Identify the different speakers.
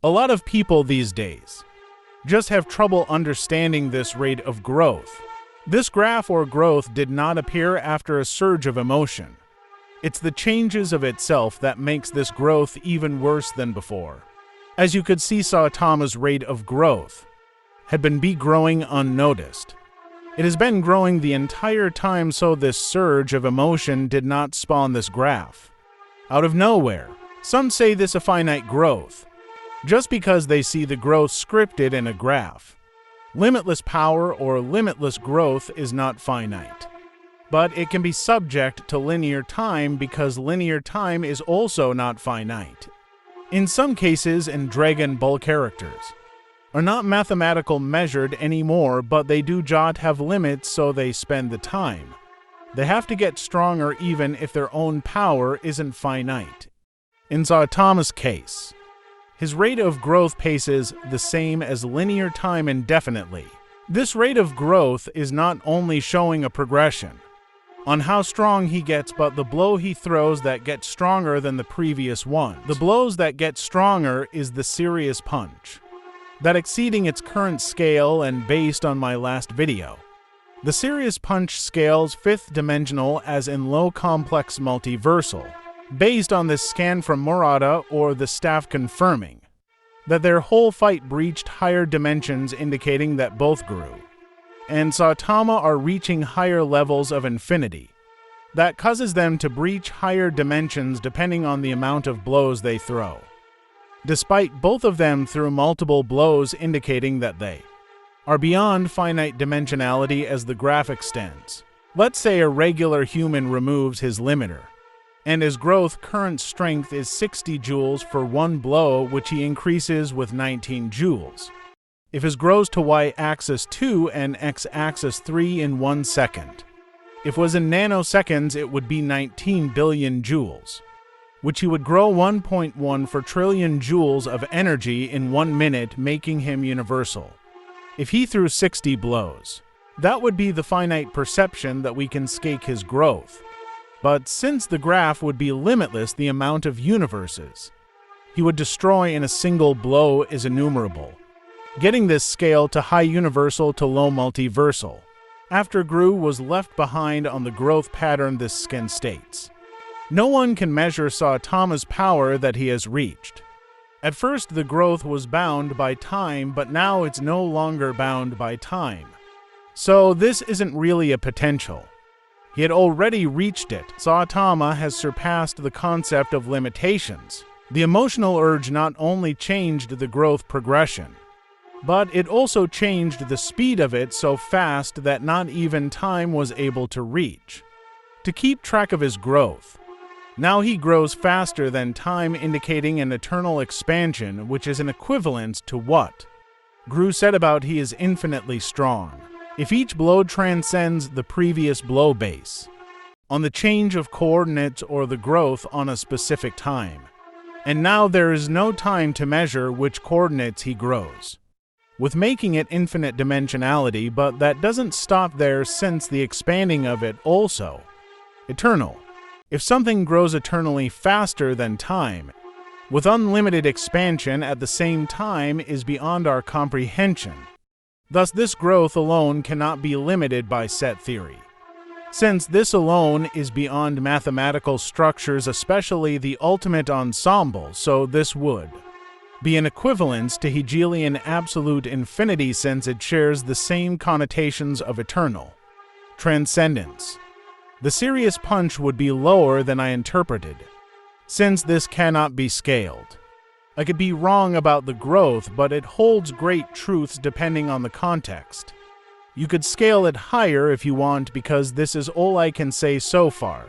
Speaker 1: A lot of people these days just have trouble understanding this rate of growth. This graph or growth did not appear after a surge of emotion. It's the changes of itself that makes this growth even worse than before. As you could see, Saitama's rate of growth had been growing unnoticed. It has been growing the entire time, so this surge of emotion did not spawn this graph out of nowhere. Some say this a finite growth, just because they see the growth scripted in a graph. Limitless power or limitless growth is not finite, but it can be subject to linear time because linear time is also not finite. In some cases, in Dragon Ball characters are not mathematical measured anymore, but they do not have limits, so they spend the time. They have to get stronger even if their own power isn't finite. In Saitama's case, his rate of growth paces the same as linear time indefinitely. This rate of growth is not only showing a progression on how strong he gets, but the blow he throws that gets stronger than the previous one. The blows that get stronger is the serious punch, that exceeding its current scale and based on my last video. The serious punch scales 5th dimensional as in low complex multiversal, based on this scan from Murata or the staff confirming that their whole fight breached higher dimensions, indicating that both grew and Saitama are reaching higher levels of infinity. That causes them to breach higher dimensions depending on the amount of blows they throw, despite both of them through multiple blows, indicating that they are beyond finite dimensionality as the graph extends. Let's say a regular human removes his limiter, and his growth current strength is 60 joules for one blow, which he increases with 19 joules. If his grows to y-axis 2 and x-axis 3 in 1 second. If it was in nanoseconds, it would be 19 billion joules, which he would grow 1.1 for trillion joules of energy in 1 minute, making him universal. If he threw 60 blows, that would be the finite perception that we can scale his growth. But since the graph would be limitless, the amount of universes he would destroy in a single blow is innumerable, getting this scale to high universal to low multiversal. After Gru was left behind on the growth pattern this skin states, no one can measure Saitama's power that he has reached. At first the growth was bound by time, but now it's no longer bound by time. So this isn't really a potential. He had already reached it. Saitama has surpassed the concept of limitations. The emotional urge not only changed the growth progression, but it also changed the speed of it so fast that not even time was able to reach to keep track of his growth. Now he grows faster than time, indicating an eternal expansion, which is an equivalent to what Gru said about he is infinitely strong. If each blow transcends the previous blow base on the change of coordinates or the growth on a specific time, and now there is no time to measure which coordinates he grows, with making it infinite dimensionality, but that doesn't stop there since the expanding of it also eternal. If something grows eternally faster than time, with unlimited expansion at the same time, is beyond our comprehension. Thus this growth alone cannot be limited by set theory, since this alone is beyond mathematical structures, especially the ultimate ensemble, so this would be an equivalence to Hegelian absolute infinity, since it shares the same connotations of eternal transcendence. The serious punch would be lower than I interpreted, since this cannot be scaled. I could be wrong about the growth, but it holds great truths depending on the context. You could scale it higher if you want, because this is all I can say so far.